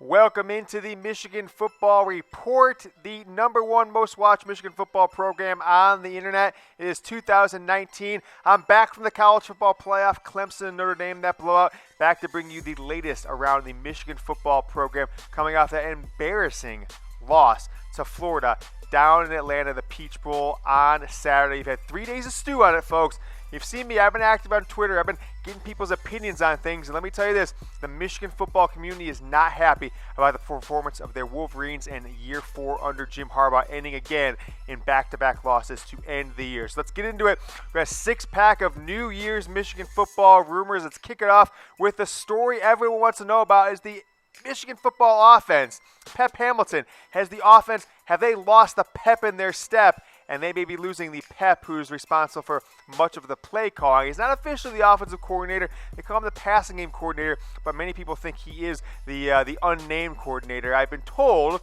Welcome into the Michigan Football Report, the number one most watched Michigan football program on the internet. It is 2019. I'm back from the college football playoff, Clemson and Notre Dame, that blowout, back to bring you the latest around the Michigan football program, coming off that embarrassing loss to Florida down in Atlanta, the Peach Bowl on Saturday. You've had 3 days of stew on it, folks. You've seen me. I've been active on Twitter. I've been getting people's opinions on things. And let me tell you this, the Michigan football community is not happy about the performance of their Wolverines in year 4 under Jim Harbaugh, ending again in back-to-back losses to end the year. So let's get into it. We got a six-pack of New Year's Michigan football rumors. Let's kick it off with the story everyone wants to know about is the Michigan football offense. Pep Hamilton has the offense. Have they lost the pep in their step? And they may be losing the pep who's responsible for much of the play calling. He's not officially the offensive coordinator. They call him the passing game coordinator, but many people think he is the unnamed coordinator. I've been told,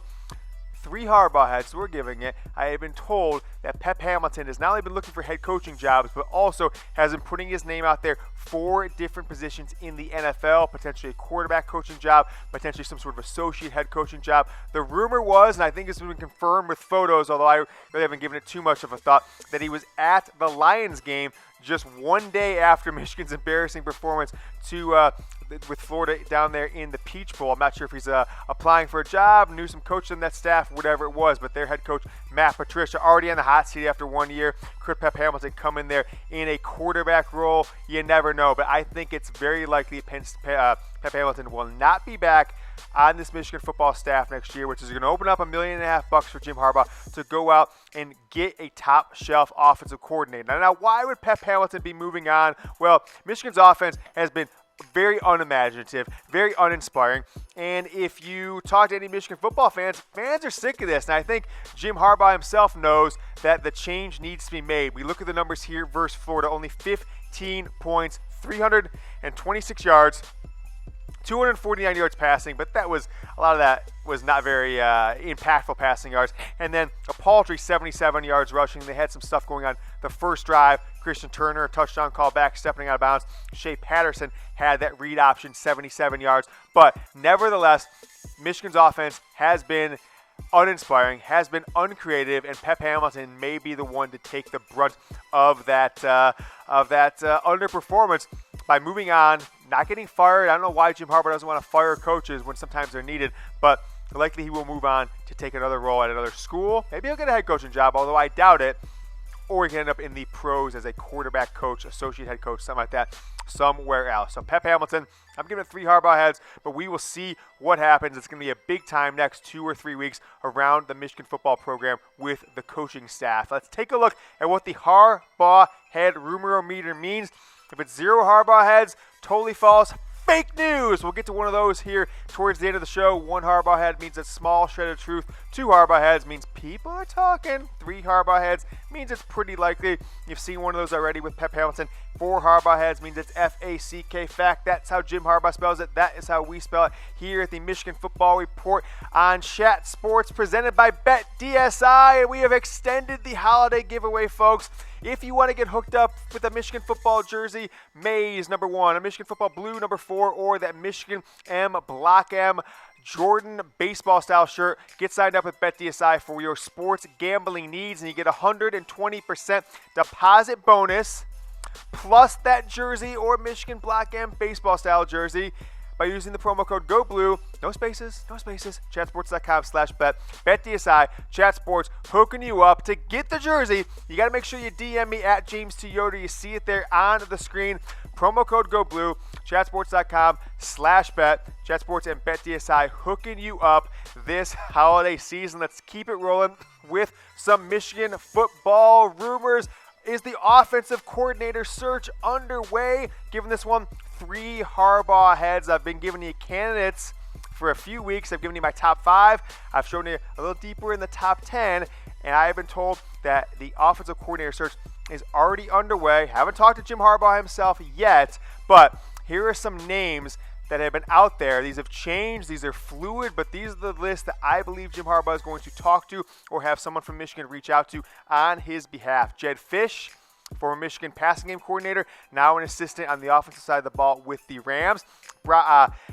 3 Harbaugh heads, we're giving it. I have been told that Pep Hamilton has not only been looking for head coaching jobs, but also has been putting his name out there for different positions in the NFL, potentially a quarterback coaching job, potentially some sort of associate head coaching job. The rumor was, and I think it's been confirmed with photos, although I really haven't given it too much of a thought, that he was at the Lions game just 1 day after Michigan's embarrassing performance with Florida down there in the Peach Bowl. I'm not sure if he's applying for a job, knew some coaches on that staff, whatever it was, but their head coach, Matt Patricia, already on the hot seat after 1 year. Could Pep Hamilton come in there in a quarterback role? You never know, but I think it's very likely Pep Hamilton will not be back on this Michigan football staff next year, which is going to open up $1.5 million for Jim Harbaugh to go out and get a top-shelf offensive coordinator. Now, why would Pep Hamilton be moving on? Well, Michigan's offense has been very unimaginative, very uninspiring, and if you talk to any Michigan football fans are sick of this, and I think Jim Harbaugh himself knows that the change needs to be made. We look at the numbers here versus Florida, only 15 points, 326 yards, 249 yards passing, but a lot of that was not very impactful passing yards. And then a paltry 77 yards rushing. They had some stuff going on the first drive. Christian Turner, a touchdown call back, stepping out of bounds. Shea Patterson had that read option, 77 yards. But nevertheless, Michigan's offense has been uninspiring, has been uncreative, and Pep Hamilton may be the one to take the brunt of that underperformance by moving on, not getting fired. I don't know why Jim Harbaugh doesn't want to fire coaches when sometimes they're needed, but likely he will move on to take another role at another school. Maybe he'll get a head coaching job, although I doubt it. Or he can end up in the pros as a quarterback coach, associate head coach, something like that, somewhere else. So Pep Hamilton, I'm giving it 3 Harbaugh heads, but we will see what happens. It's going to be a big time next 2 or 3 weeks around the Michigan football program with the coaching staff. Let's take a look at what the Harbaugh head rumor-o-meter means. If it's 0 Harbaugh heads, totally false. Fake news! We'll get to one of those here towards the end of the show. 1 Harbaugh head means a small shred of truth. 2 Harbaugh heads means people are talking. 3 Harbaugh heads means it's pretty likely. You've seen one of those already with Pep Hamilton. 4 Harbaugh heads means it's F-A-C-K, fact. That's how Jim Harbaugh spells it. That is how we spell it here at the Michigan Football Report on Chat Sports, presented by BetDSI. We have extended the holiday giveaway, folks. If you want to get hooked up with a Michigan football jersey, maize number 1, a Michigan football blue number 4, or that Michigan M Block M Jordan baseball style shirt, get signed up with BetDSI for your sports gambling needs, and you get 120% deposit bonus plus that jersey or Michigan Block M baseball style jersey by using the promo code GOBLUE. No spaces, chatsports.com/bet. BetDSI, Chat Sports, hooking you up to get the jersey. You got to make sure you DM me at James T. Yoder. You see it there on the screen. Promo code GOBLUE, chatsports.com/bet. Chat Sports and BetDSI hooking you up this holiday season. Let's keep it rolling with some Michigan football rumors. Is the offensive coordinator search underway? Giving this one 3 Harbaugh heads. I've been giving you candidates for a few weeks. I've given you my top 5. I've shown you a little deeper in the top 10. And I have been told that the offensive coordinator search is already underway. Haven't talked to Jim Harbaugh himself yet, but here are some names that have been out there. These have changed. These are fluid, but these are the lists that I believe Jim Harbaugh is going to talk to or have someone from Michigan reach out to on his behalf. Jedd Fisch, former Michigan passing game coordinator, now an assistant on the offensive side of the ball with the Rams.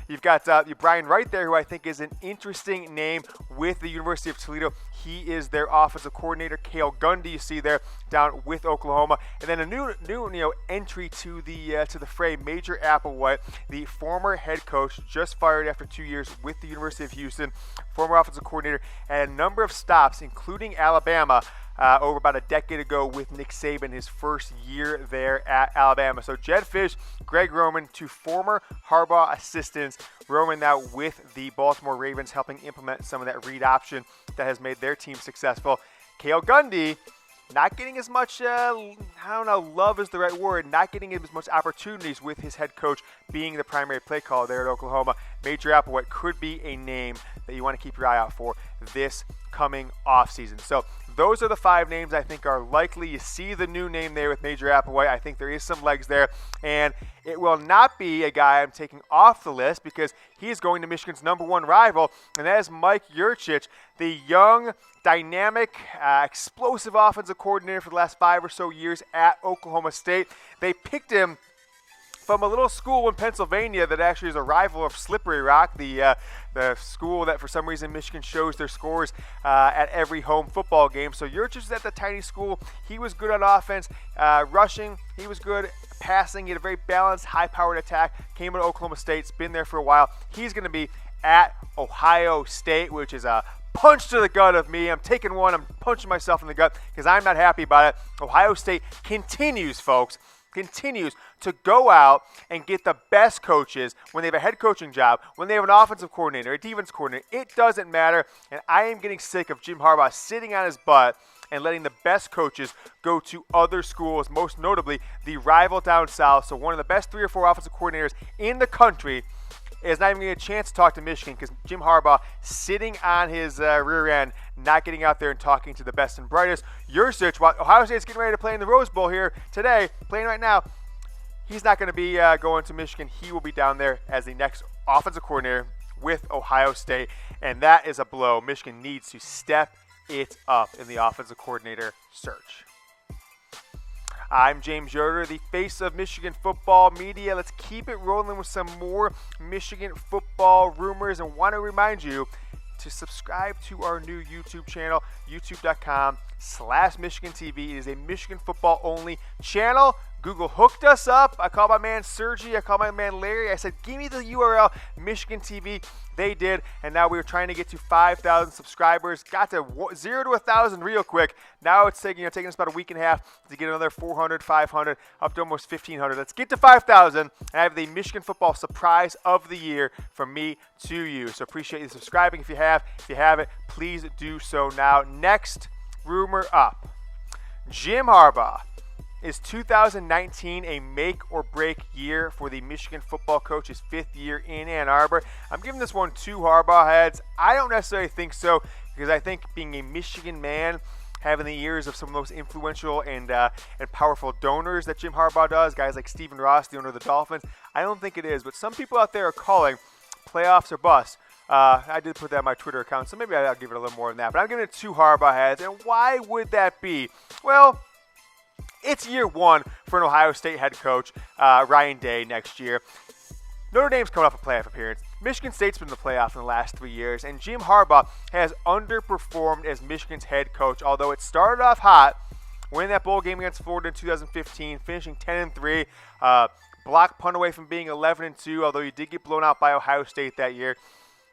You've got Brian Wright there, who I think is an interesting name with the University of Toledo. He is their offensive coordinator. Cale Gundy, you see there, down with Oklahoma. And then a new entry to the fray, Major Applewhite, the former head coach, just fired after 2 years with the University of Houston, former offensive coordinator, and a number of stops, including Alabama, over about a decade ago with Nick Saban, his first year there at Alabama. So Jedd Fisch, Gregg Roman, two former Harbaugh assistants. Roman now with the Baltimore Ravens, helping implement some of that read option that has made their team successful. Cale Gundy, not getting as much, love is the right word, not getting as much opportunities with his head coach being the primary play caller there at Oklahoma. Major Applewhite could be a name that you want to keep your eye out for this coming offseason. So those are the 5 names I think are likely. You see the new name there with Major Applewhite. I think there is some legs there. And it will not be a guy I'm taking off the list because he is going to Michigan's #1 rival, and that is Mike Yurcich, the young, dynamic, explosive offensive coordinator for the last 5 or so years at Oklahoma State. They picked him from a little school in Pennsylvania that actually is a rival of Slippery Rock, the school that for some reason Michigan shows their scores at every home football game. So Yurcich is at the tiny school. He was good on offense, rushing. He was good passing. He had a very balanced, high-powered attack. Came to Oklahoma State. It's been there for a while. He's going to be at Ohio State, which is a punch to the gut of me. I'm taking one. I'm punching myself in the gut because I'm not happy about it. Ohio State continues, folks, to go out and get the best coaches when they have a head coaching job, when they have an offensive coordinator, a defense coordinator. It doesn't matter, and I am getting sick of Jim Harbaugh sitting on his butt and letting the best coaches go to other schools, most notably the rival down south. So one of the best 3 or 4 offensive coordinators in the country is not even getting a chance to talk to Michigan because Jim Harbaugh sitting on his rear end, not getting out there and talking to the best and brightest. Yurcich, while Ohio State's getting ready to play in the Rose Bowl here today, playing right now, he's not going to be going to Michigan. He will be down there as the next offensive coordinator with Ohio State, and that is a blow. Michigan needs to step it up in the offensive coordinator search. I'm James Yoder, the face of Michigan football media. Let's keep it rolling with some more Michigan football rumors, and want to remind you to subscribe to our new YouTube channel, youtube.com/MichiganTV. It is a Michigan football only channel. Google hooked us up. I called my man Sergi. I called my man Larry. I said, give me the URL, Michigan TV. They did, and now we're trying to get to 5,000 subscribers. Got to 0 to 1,000 real quick. Now it's taking us about a week and a half to get another 400, 500, up to almost 1,500. Let's get to 5,000, and I have the Michigan football surprise of the year from me to you. So appreciate you subscribing if you have. If you haven't, please do so now. Next rumor up. Jim Harbaugh. Is 2019 a make-or-break year for the Michigan football coach, his 5th year in Ann Arbor? I'm giving this one 2 Harbaugh heads. I don't necessarily think so because I think being a Michigan man, having the ears of some of the most influential and powerful donors that Jim Harbaugh does, guys like Stephen Ross, the owner of the Dolphins, I don't think it is. But some people out there are calling playoffs or bust. I did put that on my Twitter account, so maybe I'll give it a little more than that. But I'm giving it 2 Harbaugh heads. And why would that be? Well, it's year 1 for an Ohio State head coach, Ryan Day, next year. Notre Dame's coming off a playoff appearance. Michigan State's been in the playoff in the last 3 years, and Jim Harbaugh has underperformed as Michigan's head coach, although it started off hot, winning that bowl game against Florida in 2015, finishing 10-3, block punt away from being 11-2, although he did get blown out by Ohio State that year.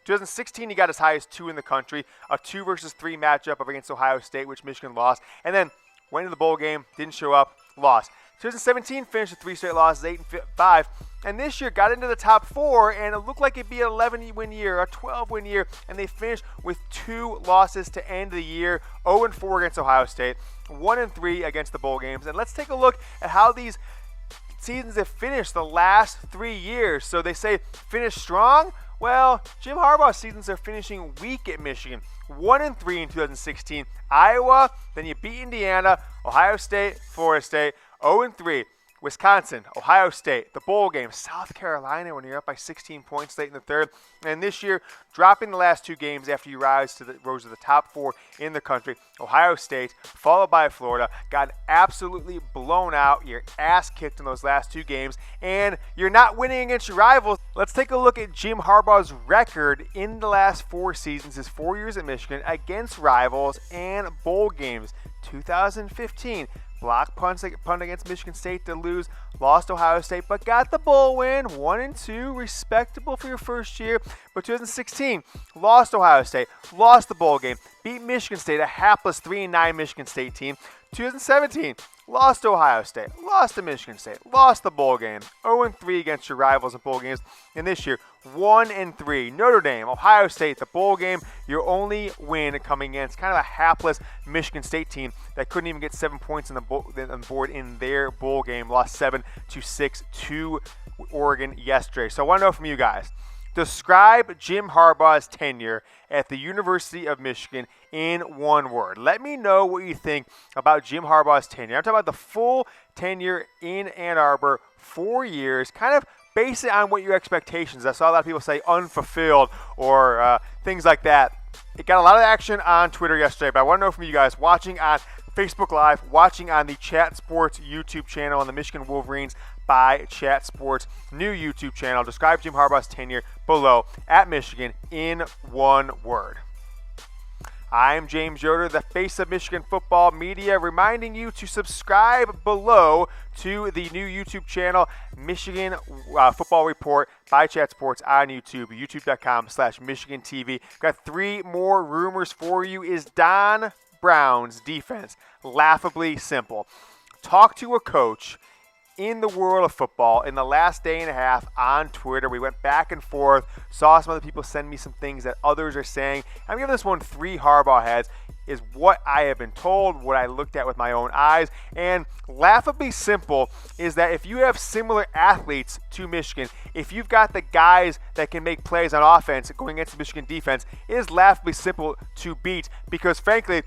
2016, he got as high as 2 in the country, a 2 versus 3 matchup up against Ohio State, which Michigan lost, and then went to the bowl game, didn't show up, lost. 2017 finished with 3 straight losses, 8-5, and this year got into the top 4, and it looked like it'd be an 11-win year, a 12-win year, and they finished with 2 losses to end the year, 0-4 against Ohio State, 1-3 against the bowl games. And let's take a look at how these seasons have finished the last 3 years. So they say finish strong. Well, Jim Harbaugh's seasons are finishing weak at Michigan. 1-3 in 2016. Iowa, then you beat Indiana, Ohio State, Florida State, 0-3. Wisconsin, Ohio State, the bowl game, South Carolina when you're up by 16 points late in the third. And this year, dropping the last two games after you rose to the top four in the country. Ohio State, followed by Florida, got absolutely blown out. Your ass kicked in those last two games, and you're not winning against your rivals. Let's take a look at Jim Harbaugh's record in the last 4 seasons, his 4 years at Michigan, against rivals and bowl games. 2015. Block punt against Michigan State to lose, lost Ohio State, but got the bowl win, 1-2, respectable for your first year. But 2016, lost Ohio State, lost the bowl game, beat Michigan State, a hapless 3-9 Michigan State team. 2017, lost to Ohio State, lost to Michigan State, lost the bowl game, 0-3 against your rivals in bowl games. And this year, 1-3, Notre Dame, Ohio State, the bowl game, your only win coming against kind of a hapless Michigan State team that couldn't even get 7 points on the board in their bowl game, lost 7-6 to Oregon yesterday. So I want to know from you guys, describe Jim Harbaugh's tenure at the University of Michigan in one word. Let me know what you think about Jim Harbaugh's tenure. I'm talking about the full tenure in Ann Arbor, 4 years, kind of base it on what your expectations. I saw a lot of people say unfulfilled or things like that. It got a lot of action on Twitter yesterday, but I want to know from you guys watching on Facebook Live, watching on the Chat Sports YouTube channel on the Michigan Wolverines by Chat Sports new YouTube channel. Describe Jim Harbaugh's tenure below at Michigan in one word. I'm James Yoder, the face of Michigan football media, reminding you to subscribe below to the new YouTube channel, Michigan Football Report by Chat Sports on YouTube, youtube.com/Michigan TV. Got 3 more rumors for you. Is Don Brown's defense laughably simple? Talk to a coach in the world of football in the last day and a half on Twitter. We went back and forth, saw some other people send me some things that others are saying. I'm giving this one 3 Harbaugh heads, is what I have been told, what I looked at with my own eyes. And laughably simple is that if you have similar athletes to Michigan, if you've got the guys that can make plays on offense going against the Michigan defense, it is laughably simple to beat because, frankly,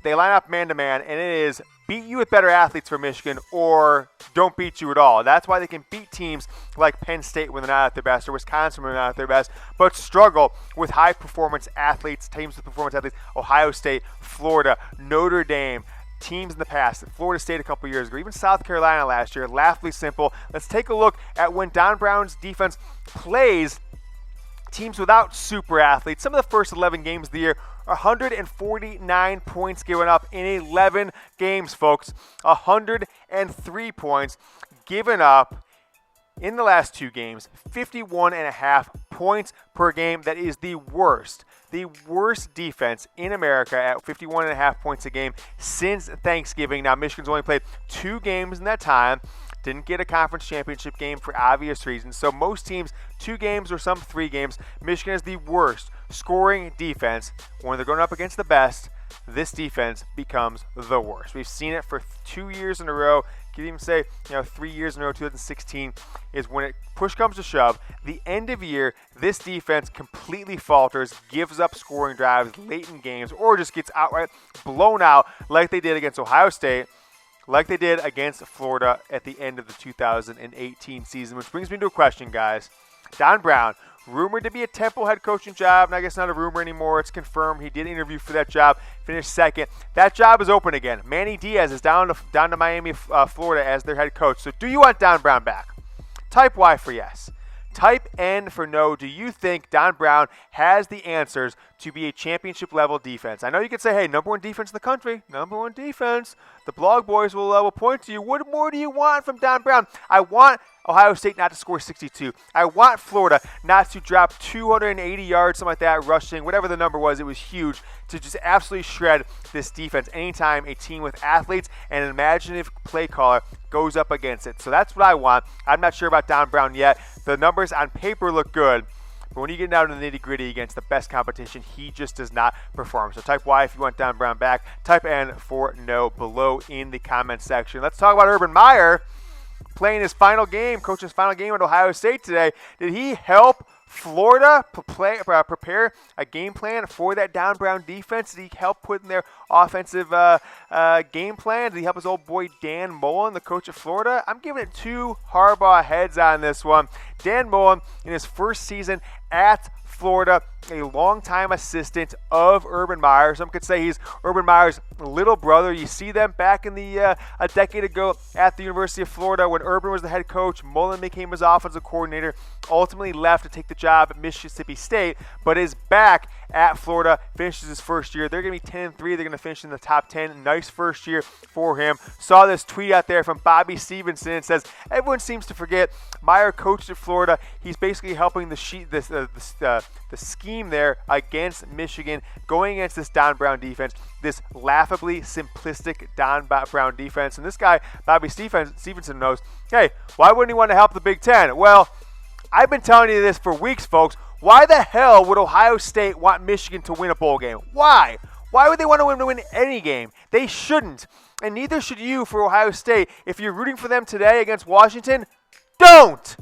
they line up man-to-man, and it is beat you with better athletes for Michigan or don't beat you at all. That's why they can beat teams like Penn State when they're not at their best or Wisconsin when they're not at their best, but struggle with high-performance athletes, teams with performance athletes, Ohio State, Florida, Notre Dame, teams in the past, Florida State a couple years ago, even South Carolina last year. Laughably simple. Let's take a look at when Don Brown's defense plays teams without super athletes. Some of the first 11 games of the year, 149 points given up in 11 games, folks. 103 points given up in the last 2 games. 51.5 points per game. That is the worst defense in America at 51.5 points a game since Thanksgiving. Now, Michigan's only played 2 games in that time. Didn't get a conference championship game for obvious reasons. So most teams, 2 games or some 3 games. Michigan is the worst scoring defense. When they're going up against the best, this defense becomes the worst. We've seen it for 2 years in a row. You can even say, 3 years in a row. 2016 is when it push comes to shove. The end of year, this defense completely falters, gives up scoring drives late in games, or just gets outright blown out like they did against Ohio State, like they did against Florida at the end of the 2018 season. Which brings me to a question, guys. Don Brown, rumored to be a Temple head coaching job, and I guess not a rumor anymore. It's confirmed. He did interview for that job, finished second. That job is open again. Manny Diaz is down to Miami, Florida as their head coach. So do you want Don Brown back? Type Y for yes. Type N for no. Do you think Don Brown has the answers to be a championship-level defense? I know you could say, hey, number 1 defense in the country, number 1 defense. The blog boys will point to you. What more do you want from Don Brown? I want Ohio State not to score 62. I want Florida not to drop 280 yards, something like that, rushing, whatever the number was. It was huge to just absolutely shred this defense anytime a team with athletes and an imaginative play caller goes up against it. So that's what I want. I'm not sure about Don Brown yet. The numbers on paper look good, but when you get down to the nitty-gritty against the best competition, he just does not perform. So type Y if you want Don Brown back. Type N for no below in the comment section. Let's talk about Urban Meyer playing his final game, coach's final game at Ohio State today. Did he help Florida prepare a game plan for that Don Brown defense? Did he help put in their offensive game plan? Did he help his old boy Dan Mullen, the coach of Florida? I'm giving it 2 Harbaugh heads on this one. Dan Mullen, in his first season at Florida, a longtime assistant of Urban Meyer. Some could say he's Urban Meyer's little brother. You see them back in the a decade ago at the University of Florida when Urban was the head coach. Mullen became his offensive coordinator, ultimately left to take the job at Mississippi State, but is back at Florida, finishes his first year. They're going to be 10-3. They're going to finish in the top 10. Nice first year for him. Saw this tweet out there from Bobby Stevenson. It says, everyone seems to forget Meyer coached at Florida. He's basically helping the scheme there against Michigan, going against this Don Brown defense, this laughably simplistic Don Brown defense. And this guy, Bobby Stevenson, knows, hey, why wouldn't he want to help the Big Ten? Well, I've been telling you this for weeks, folks. Why the hell would Ohio State want Michigan to win a bowl game? Why? Why would they want to win any game? They shouldn't. And neither should you for Ohio State. If you're rooting for them today against Washington, don't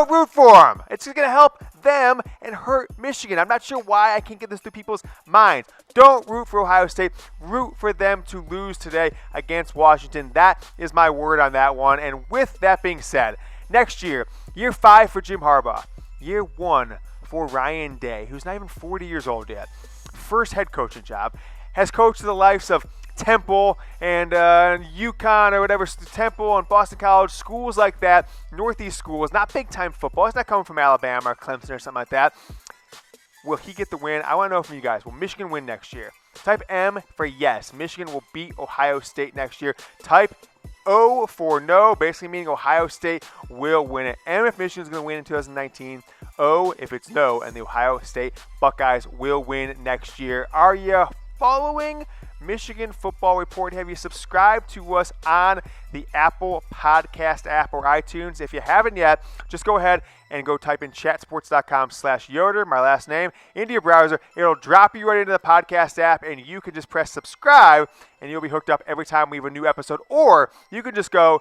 root for them. It's going to help them and hurt Michigan. I'm not sure why I can't get this through people's minds. Don't root for Ohio State. Root for them to lose today against Washington. That is my word on that one. And with that being said, next year, year 5 for Jim Harbaugh, year 1 for Ryan Day, who's not even 40 years old yet. First head coaching job. Has coached the likes of Temple and UConn or whatever, Temple and Boston College, schools like that, Northeast schools, not big-time football. It's not coming from Alabama or Clemson or something like that. Will he get the win? I want to know from you guys. Will Michigan win next year? Type M for yes. Michigan will beat Ohio State next year. Type O for no, basically meaning Ohio State will win it. M if Michigan's going to win in 2019. O if it's no, and the Ohio State Buckeyes will win next year. Are you following Michigan Football Report? Have you subscribed to us on the Apple Podcast app or iTunes? If you haven't yet, just go ahead and go type in chatsports.com/Yoder, my last name, into your browser. It'll drop you right into the podcast app, and you can just press subscribe, and you'll be hooked up every time we have a new episode. Or you can just go,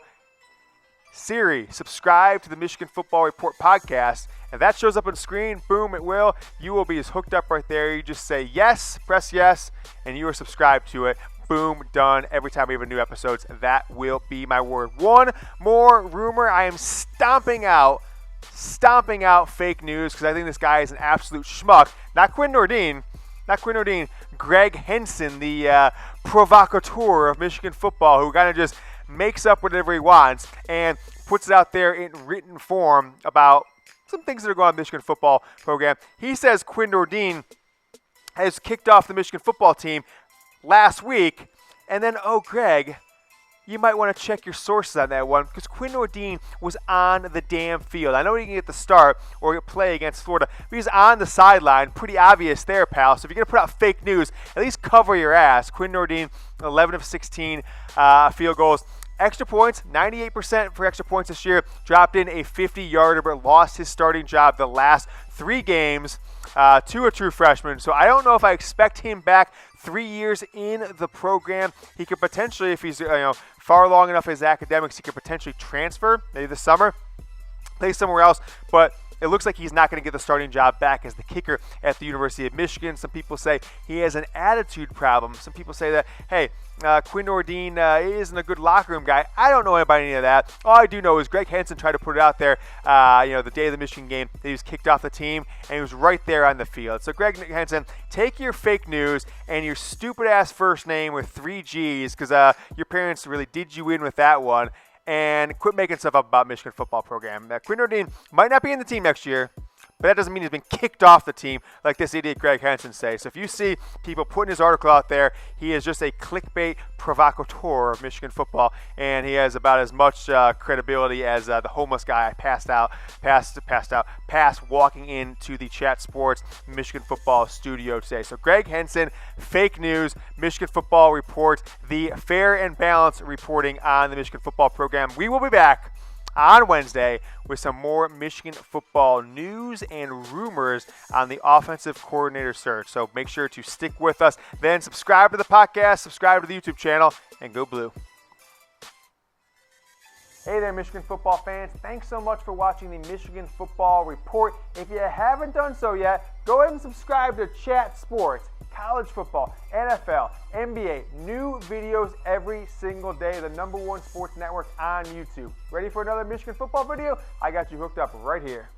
Siri, subscribe to the Michigan Football Report podcast. And that shows up on screen, boom, it will. You will be as hooked up right there. You just say yes, press yes, and you are subscribed to it. Boom, done. Every time we have a new episode, that will be my word. One more rumor. I am stomping out fake news because I think this guy is an absolute schmuck. Not Quinn Nordin. Gregg Henson, the provocateur of Michigan football, who kind of just makes up whatever he wants and puts it out there in written form about some things that are going on in the Michigan football program. He says Quinn Nordin has kicked off the Michigan football team last week. And then, Gregg, you might want to check your sources on that one because Quinn Nordin was on the damn field. I know he can get the start or play against Florida, but he's on the sideline. Pretty obvious there, pal. So if you're going to put out fake news, at least cover your ass. Quinn Nordin, 11 of 16 field goals. Extra points, 98% for extra points this year. Dropped in a 50-yarder, but lost his starting job the last 3 games to a true freshman. So I don't know if I expect him back 3 years in the program. He could potentially, if he's far along enough in his academics, he could potentially transfer maybe this summer, play somewhere else. But it looks like he's not going to get the starting job back as the kicker at the University of Michigan. Some people say he has an attitude problem. Some people say that, hey, Quinn Nordin isn't a good locker room guy. I don't know about any of that. All I do know is Greg Henson tried to put it out there, the day of the Michigan game that he was kicked off the team, and he was right there on the field. So Greg Henson, take your fake news and your stupid-ass first name with 3 Gs, because your parents really did you in with that one, and quit making stuff up about Michigan football program. Quinn Nordin might not be in the team next year, but that doesn't mean he's been kicked off the team like this idiot Greg Henson says. So if you see people putting his article out there, he is just a clickbait provocateur of Michigan football, and he has about as much credibility as the homeless guy I passed walking into the Chat Sports Michigan football studio today. So Greg Henson, fake news, Michigan Football Report, the fair and balanced reporting on the Michigan football program. We will be back on Wednesday with some more Michigan football news and rumors on the offensive coordinator search. So make sure to stick with us. Then subscribe to the podcast, subscribe to the YouTube channel, and go Blue. Hey there, Michigan football fans. Thanks so much for watching the Michigan Football Report. If you haven't done so yet, go ahead and subscribe to Chat Sports, college football, NFL, NBA. New videos every single day. The #1 sports network on YouTube. Ready for another Michigan football video? I got you hooked up right here.